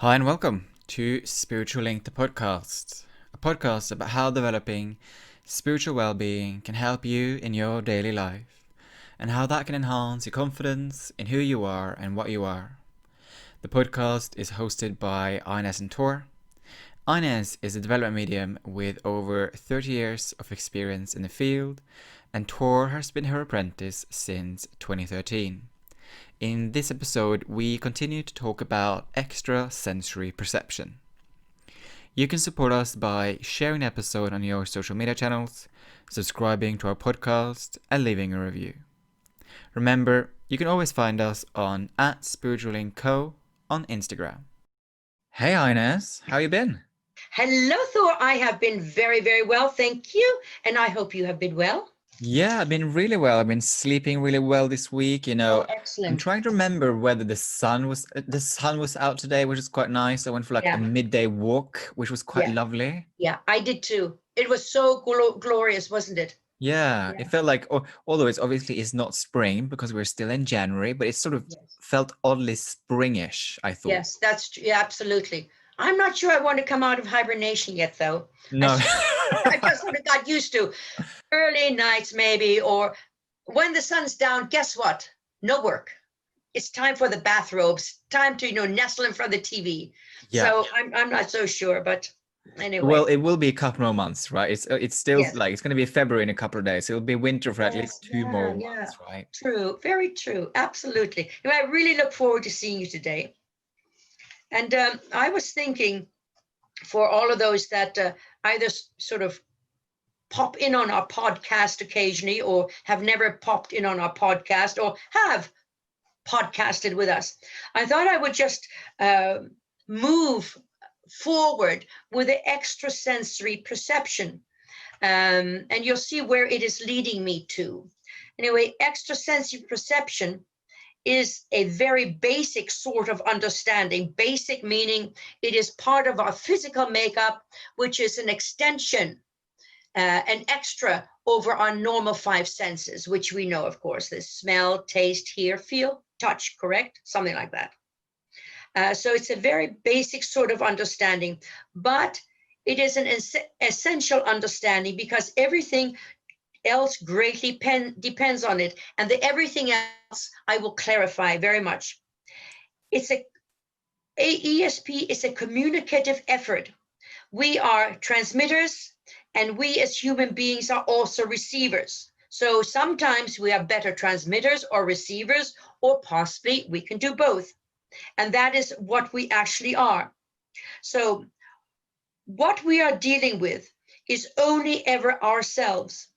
Hi and welcome to Spiritual Link, the podcast, a podcast about how developing spiritual well-being can help you in your daily life and how that can enhance your confidence in who you are and what you are. The podcast is hosted by Ines and Tor. Ines is a development medium with over 30 years of experience in the field, and Tor has been her apprentice since 2013. In this episode, we continue to talk about extrasensory perception. You can support us by sharing the episode on your social media channels, subscribing to our podcast, and leaving a review. Remember, you can always find us on @spirituallinkco on Instagram. Hey Ines, how you been? Hello, Thor. I have been very, very well, thank you. And I hope you have been well. Yeah, I've been really well. I've been sleeping really well this week. Oh, I'm excellent. trying to remember whether the sun was out today, which is quite nice. I went for like a Yeah, midday walk, which was quite yeah, lovely. yeah. I did too. It was so glorious, wasn't it? Yeah, it Yeah. felt like, although it's obviously is not spring because we're still in January, but it sort of Yes. felt oddly springish, I thought. Yes, that's true. Yeah, absolutely. I'm not sure I want to come out of hibernation yet, though. I, No. s- I just sort of got used to early nights, maybe, or when the sun's down. Guess what? No work. It's time for the bathrobes. Time to nestle in front of the TV. Yeah. So I'm not so sure, but Well, anyway. it will be a couple more months, right? It's still Yes. like it's going to be February in a couple of days. So it'll be winter for at least Yes, two more yeah, yeah. months, right? True, very true. Absolutely. I really look forward to seeing you today. And I was thinking for all of those that either sort of pop in on our podcast occasionally or have never popped in on our podcast or have podcasted with us, I thought I would just move forward with the extrasensory perception. And you'll see where it is leading me to. Anyway, extrasensory perception is a very basic sort of understanding. Basic meaning it is part of our physical makeup, which is an extension, an extra over our normal five senses, which we know, of course, the smell, taste, hear, feel, touch, correct? Something like that. So it's a very basic sort of understanding, but it is an essential understanding because everything else greatly depends on it. And the everything else I will clarify very much. It's a ESP is a communicative effort. We are transmitters and we as human beings are also receivers. So sometimes we are better transmitters or receivers, or possibly we can do both. And that is what we actually are. So what we are dealing with is only ever ourselves.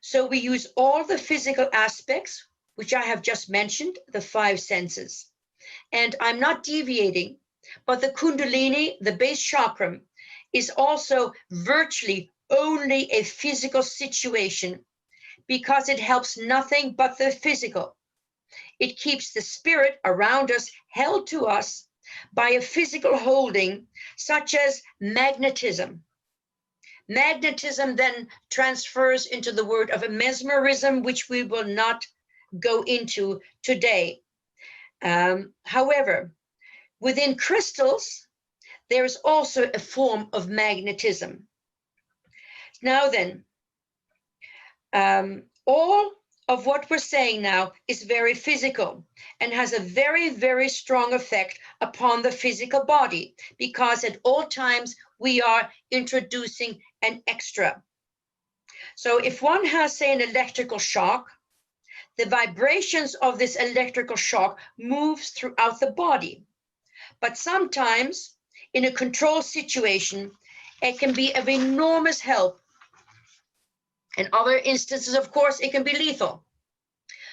So we use all the physical aspects, which I have just mentioned, the five senses. And I'm not deviating, but the Kundalini, the base chakra, is also virtually only a physical situation because it helps nothing but the physical. It keeps the spirit around us held to us by a physical holding, such as magnetism. Magnetism then transfers into the word of mesmerism, which we will not go into today. However, within crystals, there is also a form of magnetism. Now then, all of what we're saying now is very physical and has a very, very strong effect upon the physical body because at all times we are introducing an extra. So if one has, say, an electrical shock, the vibrations of this electrical shock moves throughout the body. But sometimes in a control situation, it can be of enormous help. In other instances, of course, it can be lethal.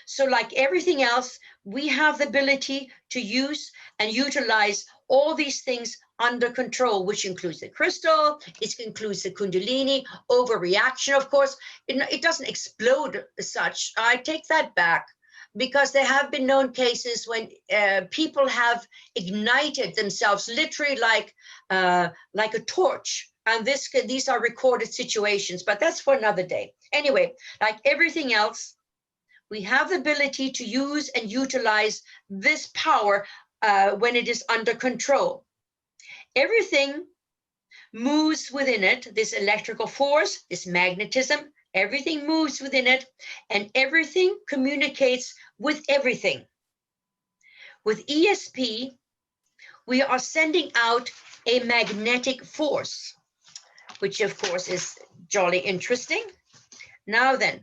So like everything else, we have the ability to use and utilize all these things under control, which includes the crystal, it includes the Kundalini, overreaction, of course. It doesn't explode as such. I take that back because there have been known cases when people have ignited themselves literally like a torch. And these are recorded situations, but that's for another day. Anyway, like everything else, we have the ability to use and utilize this power when it is under control. Everything moves within it, this electrical force, this magnetism, everything moves within it, and everything communicates with everything. With ESP, we are sending out a magnetic force, which of course is jolly interesting. Now then,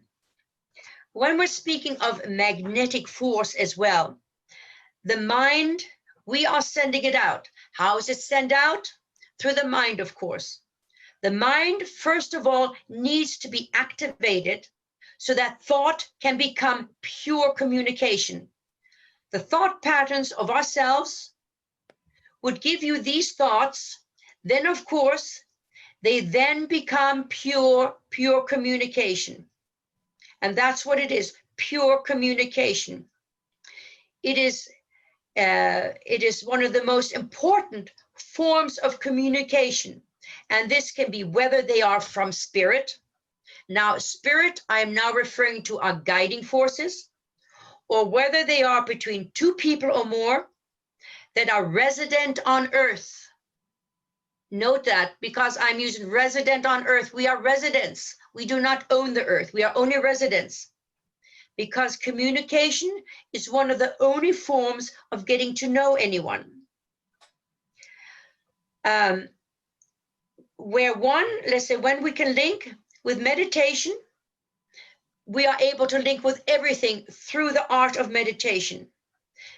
when we're speaking of magnetic force as well, the mind, we are sending it out. How is it sent out? Through the mind, of course. The mind, first of all, needs to be activated so that thought can become pure communication. The thought patterns of ourselves would give you these thoughts. Then, of course, they then become pure communication. And that's what it is, pure communication. It is one of the most important forms of communication. And this can be whether they are from spirit. Now, spirit, I am now referring to our guiding forces, or whether they are between two people or more that are resident on earth. Note that, because I'm using resident on earth, we are residents. We do not own the earth. We are only residents. Because communication is one of the only forms of getting to know anyone. Where one, let's say, when we can link with meditation, we are able to link with everything through the art of meditation.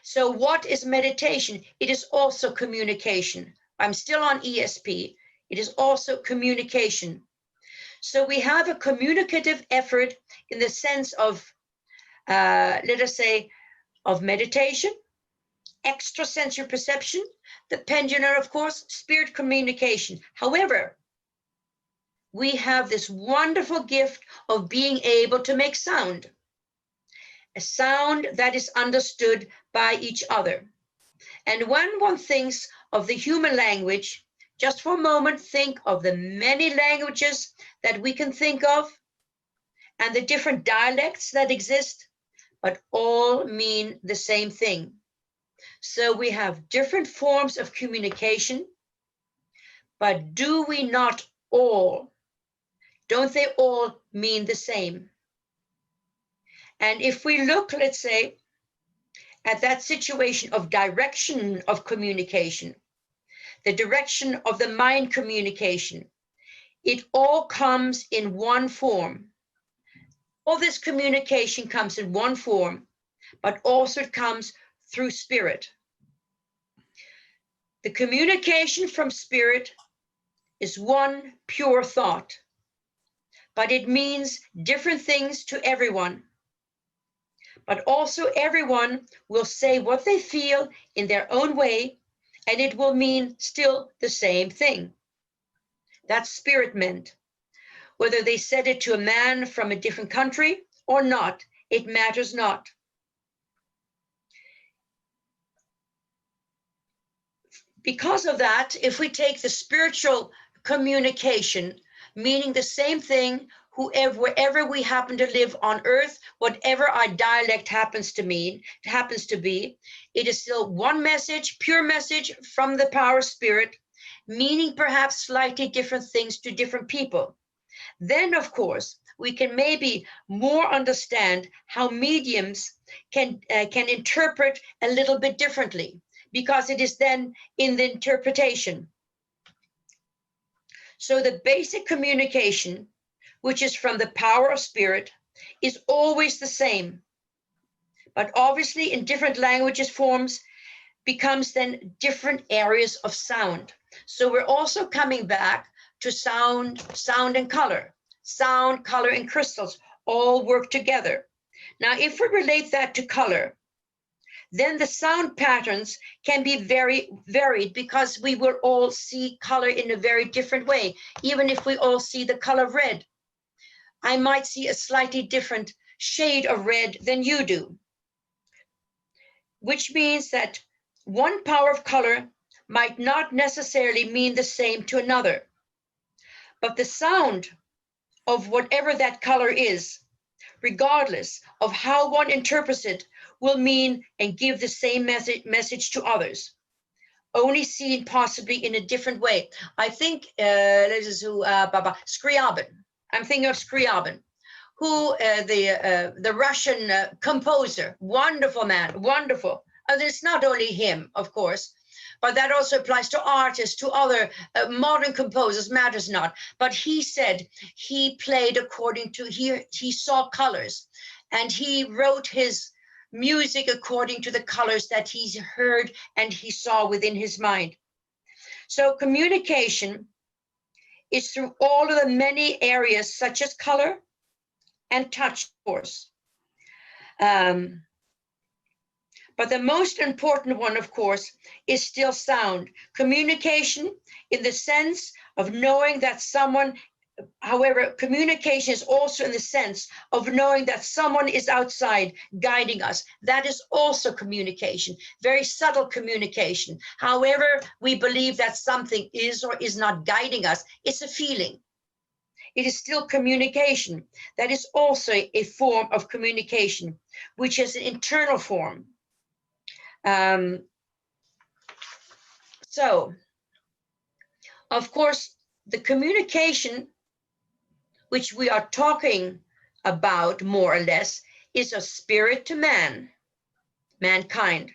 So what is meditation? It is also communication. I'm still on ESP. It is also communication. So we have a communicative effort in the sense of, let us say, of meditation, extrasensory perception, the pendular, of course, spirit communication. However, we have this wonderful gift of being able to make sound, a sound that is understood by each other. And when one thinks of the human language, just for a moment, think of the many languages that we can think of and the different dialects that exist, but all mean the same thing. So we have different forms of communication, but do we not all, don't they all mean the same? And if we look, let's say, at that situation of direction of communication, the direction of the mind communication, it all comes in one form. All this communication comes in one form, but also it comes through spirit. The communication from spirit is one pure thought, but it means different things to everyone. But also everyone will say what they feel in their own way, and it will mean still the same thing. That's spirit meant. Whether they said it to a man from a different country or not, it matters not. Because of that, if we take the spiritual communication, meaning the same thing, wherever we happen to live on earth, whatever our dialect happens to be, it is still one message, pure message from the power of spirit, meaning perhaps slightly different things to different people. Then, of course, we can maybe more understand how mediums can interpret a little bit differently, because it is then in the interpretation. So the basic communication, which is from the power of spirit, is always the same. But obviously in different languages forms becomes then different areas of sound. So we're also coming back to sound and color. Sound, color, and crystals all work together. Now, if we relate that to color, then the sound patterns can be very varied, because we will all see color in a very different way. Even if we all see the color red, I might see a slightly different shade of red than you do, which means that one power of color might not necessarily mean the same to another. But the sound of whatever that color is, regardless of how one interprets it, will mean and give the same message to others. only seen possibly in a different way. I think this is who Scriabin. I'm thinking of Scriabin, who the Russian composer, wonderful man, wonderful. And it's not only him, of course, but that also applies to artists, to other modern composers, matters not. But he said he played according to, he saw colors, and he wrote his music according to the colors that he heard and he saw within his mind. So communication is through all of the many areas, such as color and touch, of course. But the most important one, of course, is still sound. Communication in the sense of knowing that someone, however, communication is also in the sense of knowing that someone is outside guiding us. That is also communication, very subtle communication. However, we believe that something is or is not guiding us, it's a feeling. It is still communication. That is also a form of communication, which is an internal form. So, of course, the communication which we are talking about more or less is of spirit to man, mankind.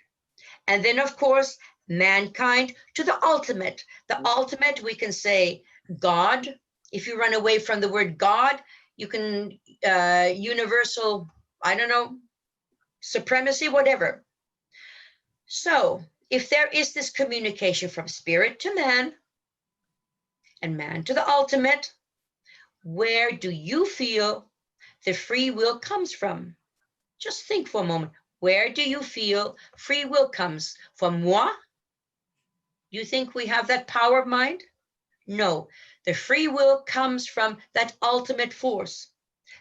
And then, of course, mankind to the ultimate. The ultimate, we can say God. If you run away from the word God, you can universal, I don't know, supremacy, whatever. So if there is this communication from spirit to man and man to the ultimate, where do you feel the free will comes from? Just think for a moment. Where do you feel free will comes from? Moi? You think we have that power of mind? No, the free will comes from that ultimate force,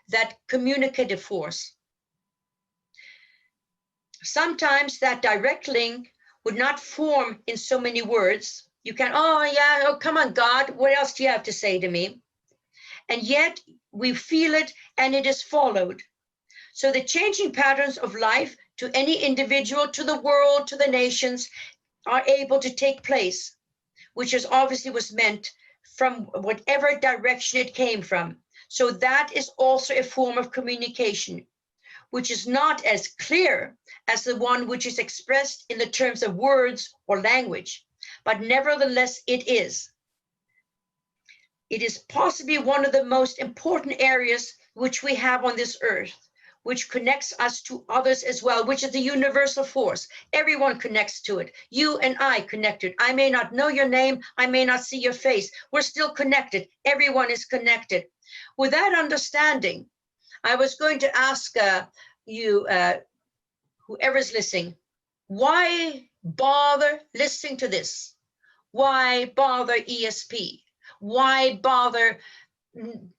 that communicative force. Sometimes that direct link would not form in so many words. You can, oh yeah, oh come on, God, what else do you have to say to me? And yet we feel it and it is followed. So the changing patterns of life to any individual, to the world, to the nations are able to take place, which is obviously was meant from whatever direction it came from. So that is also a form of communication, which is not as clear as the one which is expressed in the terms of words or language, but nevertheless it is. It is possibly one of the most important areas which we have on this earth, which connects us to others as well, which is the universal force. Everyone connects to it. You and I connected. I may not know your name. I may not see your face. We're still connected. Everyone is connected. With that understanding, I was going to ask you, whoever's listening, why bother listening to this? Why bother ESP? Why bother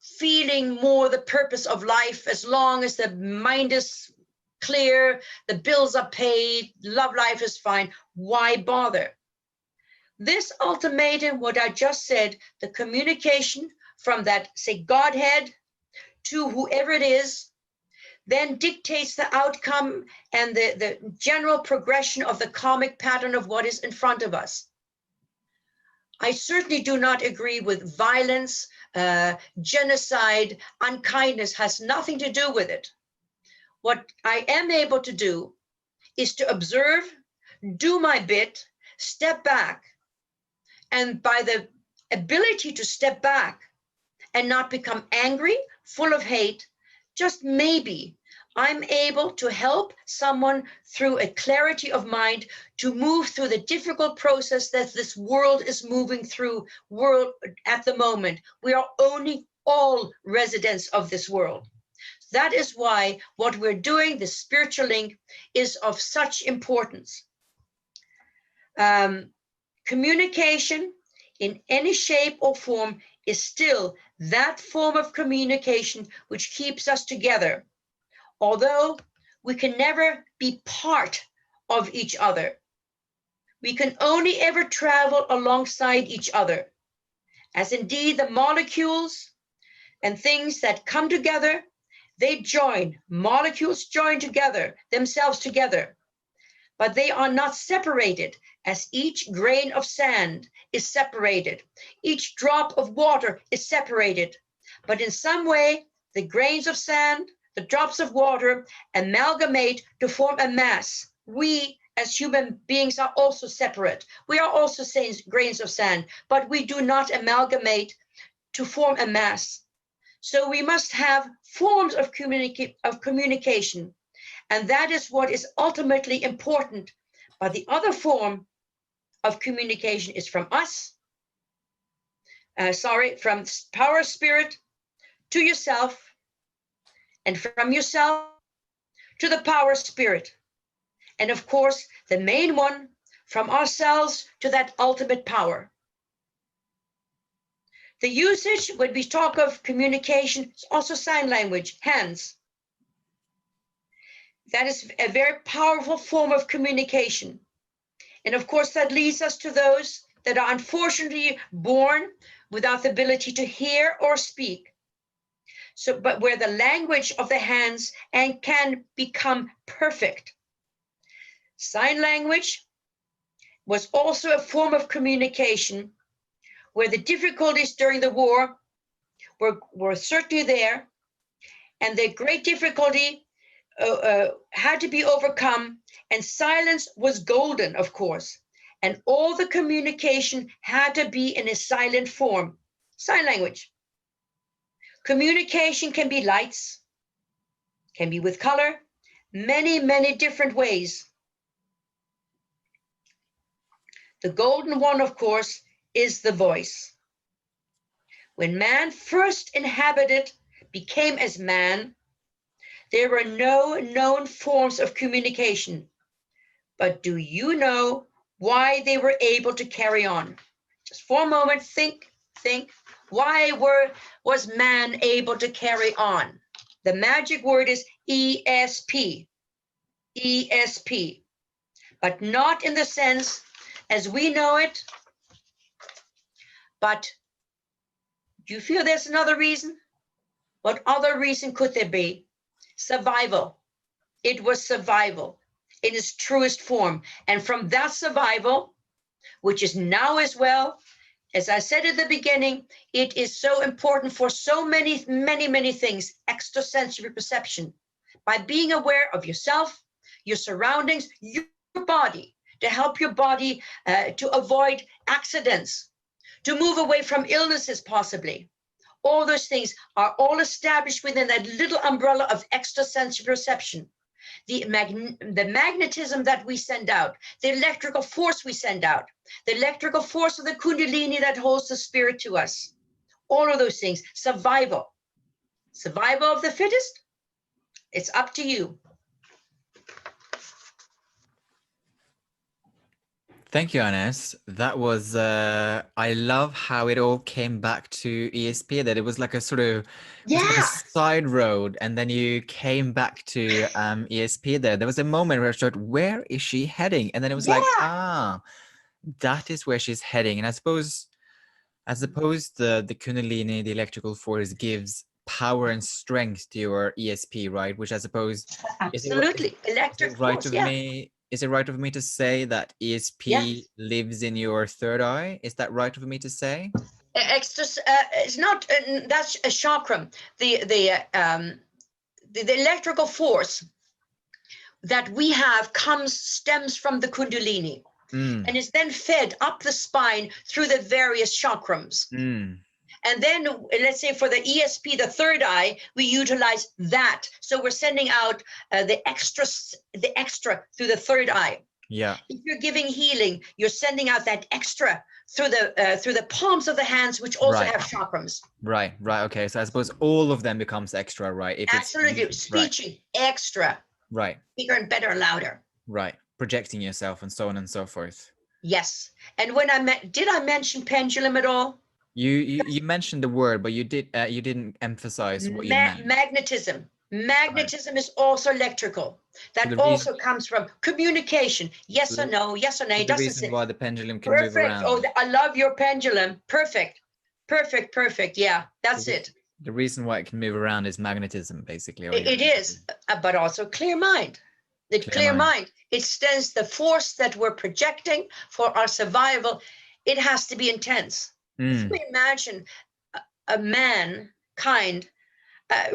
feeling more the purpose of life as long as the mind is clear, the bills are paid, love life is fine? Why bother? This ultimatum, what I just said, the communication from that, say, Godhead to whoever it is, then dictates the outcome and the general progression of the karmic pattern of what is in front of us. I certainly do not agree with violence, genocide, unkindness has nothing to do with it. What I am able to do is to observe, do my bit, step back, and by the ability to step back and not become angry, full of hate, just maybe I'm able to help someone through a clarity of mind to move through the difficult process that this world is moving through at the moment. We are only all residents of this world. That is why what we're doing, the spiritual link, is of such importance. Communication in any shape or form is still that form of communication which keeps us together. Although we can never be part of each other, we can only ever travel alongside each other, as indeed the molecules and things that come together, they join, molecules join together, themselves together, but they are not separated as each grain of sand is separated, each drop of water is separated, but in some way, the grains of sand, the drops of water amalgamate to form a mass. We as human beings are also separate. We are also grains of sand, but we do not amalgamate to form a mass. So we must have forms of communication, and that is what is ultimately important. But the other form of communication is from us, from power spirit to yourself, and from yourself to the power spirit. And of course, the main one, from ourselves to that ultimate power. The usage, when we talk of communication, is also sign language, hands. That is a very powerful form of communication. And of course, that leads us to those that are unfortunately born without the ability to hear or speak. So, but where the language of the hands and can become perfect. Sign language was also a form of communication where the difficulties during the war were certainly there, and the great difficulty had to be overcome, and silence was golden, of course, and all the communication had to be in a silent form. Sign language. Communication can be lights, can be with color, many, many different ways. The golden one, of course, is the voice. When man first inhabited, became as man, there were no known forms of communication. But do you know why they were able to carry on? Just for a moment, think. Why was man able to carry on? The magic word is ESP. ESP. But not in the sense as we know it. But do you feel there's another reason? What other reason could there be? Survival. It was survival in its truest form. And from that survival, which is now as well, as I said at the beginning, it is so important for so many, many, many things, extrasensory perception. By being aware of yourself, your surroundings, your body, to help your body to avoid accidents, to move away from illnesses possibly. All those things are all established within that little umbrella of extrasensory perception. The magnetism that we send out, the electrical force we send out, the electrical force of the kundalini that holds the spirit to us. All of those things, survival. Survival of the fittest, it's up to you. Thank you, Ines. That was, I love how it all came back to ESP, that it was like a sort of, it was like a side road, and then you came back to ESP there. There was a moment where I thought, where is she heading? And then it was like, that is where she's heading. And I suppose the Kundalini, the electrical force, gives power and strength to your ESP, right? Which I suppose absolutely electric right force, of me. Is it right of me to say that ESP lives in your third eye? Is that right of me to say? It's not. That's a chakram. The electrical force that we have stems from the Kundalini, and is then fed up the spine through the various chakrams. And then let's say for the ESP, the third eye, we utilize that. So we're sending out the extra through the third eye. Yeah. If you're giving healing, you're sending out that extra through the palms of the hands, which also have chakrams. Right. Okay. So I suppose all of them becomes extra, right? If absolutely, speeching extra. Right. Bigger and better, louder. Right. Projecting yourself and so on and so forth. Yes. And when did I mention pendulum at all? You mentioned the word, but you didn't emphasize what you meant. Magnetism. Magnetism is also electrical. That also comes from communication. Yes or no, yes or no. The reason why the pendulum can move around. Oh, I love your pendulum. Perfect. Yeah, that's it. The reason why it can move around is magnetism, basically. It is, but also clear mind. The Clear clear mind. mind. It stands the force that we're projecting for our survival. It has to be intense. If Mm. we imagine a mankind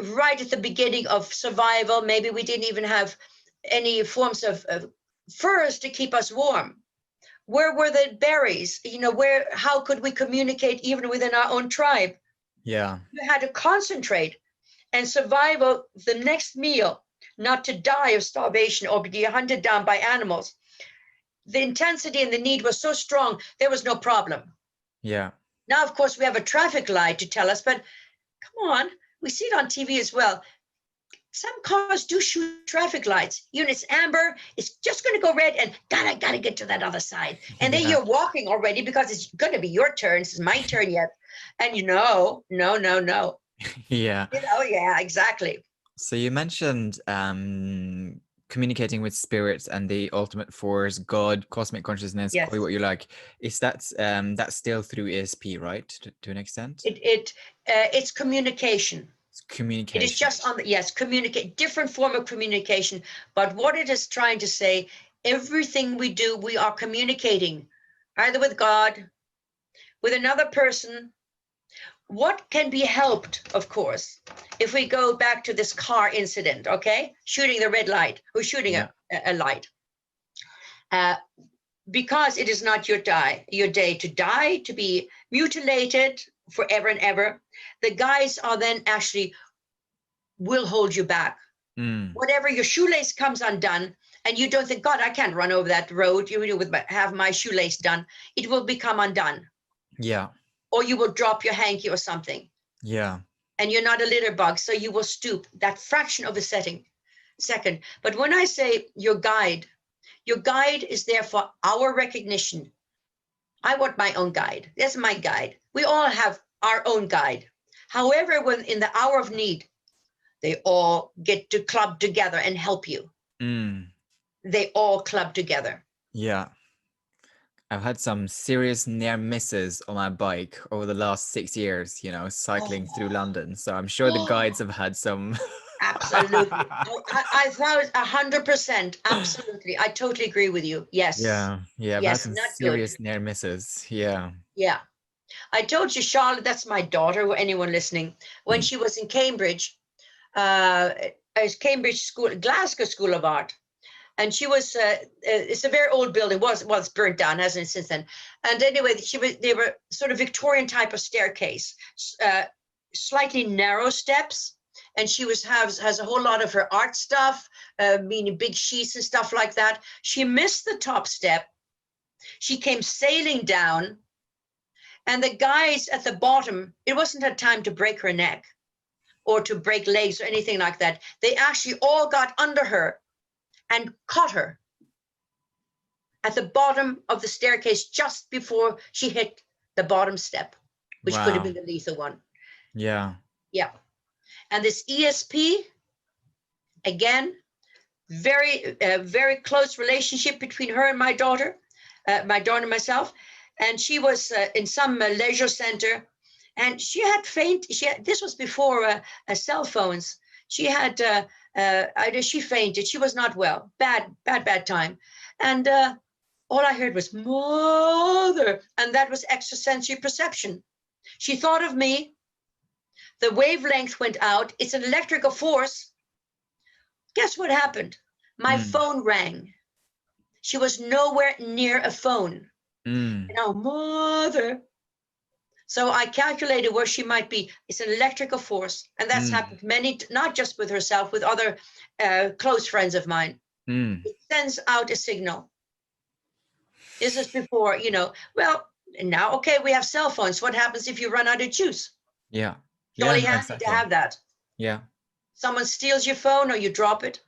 right at the beginning of survival, maybe we didn't even have any forms of furs to keep us warm. Where were the berries? How could we communicate even within our own tribe? Yeah. You had to concentrate and survival the next meal, not to die of starvation or be hunted down by animals. The intensity and the need was so strong, there was no problem. Yeah. Now, of course, we have a traffic light to tell us, but come on, we see it on TV as well. Some cars do shoot traffic lights. Even it's amber, it's just going to go red, and gotta get to that other side. And then Yeah. you're walking already because it's going to be your turn. This is my turn yet, and no. Yeah. Yeah, exactly. So you mentioned communicating with spirits and the ultimate force, God, cosmic consciousness, call it Yes, what you like. Is that's still through ESP, right? To an extent? it's communication. It's It is communication. just on the, yes, communicate, different form of communication. But what it is trying to say, everything we do, we are communicating either with God, with another person. What can be helped, of course, if we go back to this car incident, okay? Shooting the red light or shooting Yeah. a light. Uh, because it is not your day to die, to be mutilated forever and ever. The guys are then actually will hold you back. Mm. Whatever your shoelace comes undone, and you don't think, God, I can't run over that road. Have my shoelace done. It will become undone, Yeah. or you will drop your hanky or something. Yeah. And you're not a litter bug, so you will stoop that fraction of a second. But when I say your guide is there for our recognition. I want my own guide. That's my guide. We all have our own guide. However, when in the hour of need, they all get to club together and help you. Mm. They all club together. Yeah. I've had some serious near misses on my bike over the last 6 years, cycling through Oh, London. So I'm sure the guides oh, have had some. absolutely. I thought 100%. Absolutely. I totally agree with you. Yes. Yeah, yeah, I've had Yes, some not good. serious near misses. Yeah. Yeah. I told you, Charlotte, that's my daughter, or anyone listening, when she was in Cambridge, as Cambridge School, Glasgow School of Art. And she was, it's a very old building, was burnt down, hasn't it, since then? And anyway, they were sort of Victorian type of staircase, slightly narrow steps. And she has a whole lot of her art stuff, meaning big sheets and stuff like that. She missed the top step. She came sailing down, and the guys at the bottom, it wasn't a time to break her neck or to break legs or anything like that. They actually all got under her and caught her at the bottom of the staircase just before she hit the bottom step, which could have Wow. been the lethal one. Yeah. Yeah. And this ESP, again, very close relationship between her and my daughter and myself. And she was in some leisure center, and she had this was before cell phones. She had she fainted. She was not well. Bad time. And all I heard was mother, and that was extrasensory perception. She thought of me. The wavelength went out. It's an electrical force. Guess what happened? My Mm. phone rang. She was nowhere near a phone. Mm. And oh, mother. So I calculated where she might be. It's an electrical force. And that's Mm. happened many, not just with herself, with other close friends of mine. Mm. It sends out a signal. This is before, well, now, okay, we have cell phones. What happens if you run out of juice? Yeah. Yeah, Jolly no, handy to exactly. have that. Yeah. Someone steals your phone or you drop it.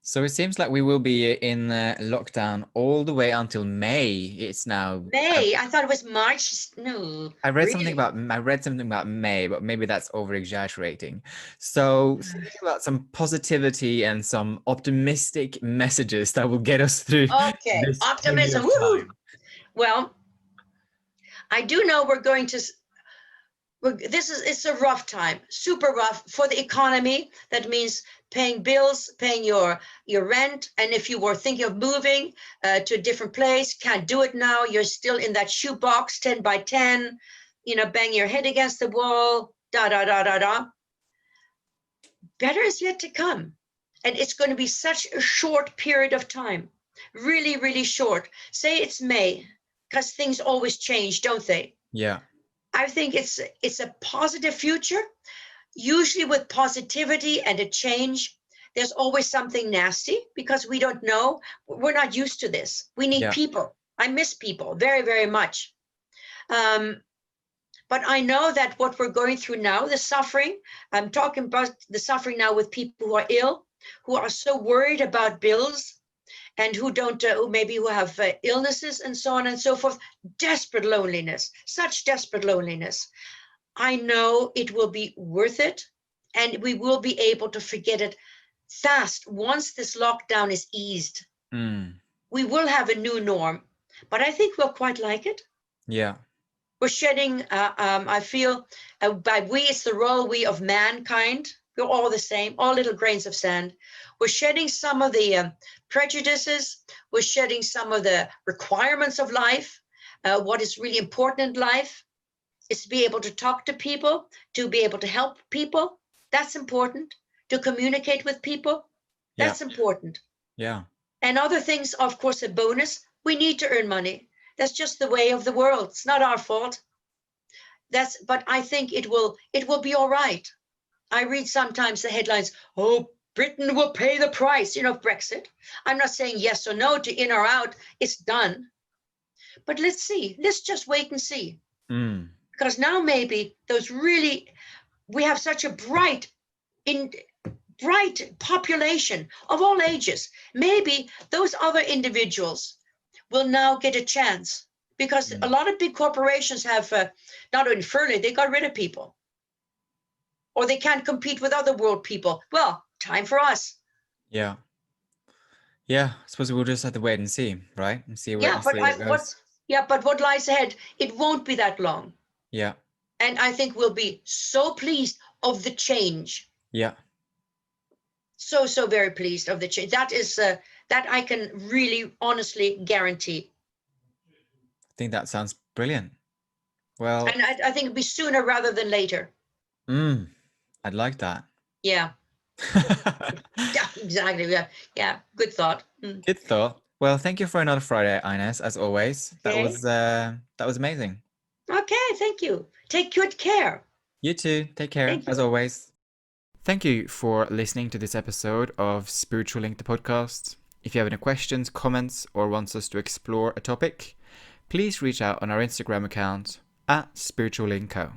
So it seems like we will be in lockdown all the way until May. It's now. May, I thought it was March. No, really? I read something about May, but maybe that's over exaggerating. So thinking about some positivity and some optimistic messages that will get us through Okay, this period optimism. of Woohoo! time. Well, I do know we're going to it's a rough time, super rough for the economy. That means paying bills, paying your rent, and if you were thinking of moving to a different place, can't do it now. You're still in that shoebox, 10 by 10, bang your head against the wall, da da da da da. Better is yet to come, and it's going to be such a short period of time, really, really short. Say it's May, because things always change, don't they? Yeah. I think it's a positive future. Usually with positivity and a change, there's always something nasty because we don't know. We're not used to this. We need people. I miss people very, very much. But I know that what we're going through now, the suffering, I'm talking about the suffering now with people who are ill, who are so worried about bills, and who don't, who have illnesses and so on and so forth. Desperate loneliness, such desperate loneliness. I know it will be worth it, and we will be able to forget it fast once this lockdown is eased. We will have a new norm, but I think we'll quite like it. Yeah. We're shedding, I feel, by we, it's the royal we of mankind. We're all the same, all little grains of sand. We're shedding some of the prejudices. We're shedding some of the requirements of life. What is really important in life is to be able to talk to people, to be able to help people. That's important. To communicate with people. That's important. Yeah. And other things, of course, a bonus. We need to earn money. That's just the way of the world. It's not our fault. But I think it will be all right. I read sometimes the headlines, oh, Britain will pay the price, Brexit. I'm not saying yes or no to in or out. It's done. But let's see. Let's just wait and see. Because now maybe we have such a bright population of all ages. Maybe those other individuals will now get a chance, because a lot of big corporations have not only furloughed, they got rid of people, or they can't compete with other world people. Well, time for us. Yeah. I suppose we'll just have to wait and see, right? And see where it goes. But what lies ahead, it won't be that long. Yeah. And I think we'll be so pleased of the change. Yeah. So very pleased of the change. That is that I can really honestly guarantee. I think that sounds brilliant. Well, and I think it'll be sooner rather than later. I'd like that. Yeah. Yeah, exactly. Yeah. Good thought. Good thought. Well, thank you for another Friday, Ines, as always. Okay. That was amazing. Okay, thank you. Take good care. You too. Take care, as always. Thank you for listening to this episode of Spiritual Link, the podcast. If you have any questions, comments, or wants us to explore a topic, please reach out on our Instagram account @SpiritualLinkCo.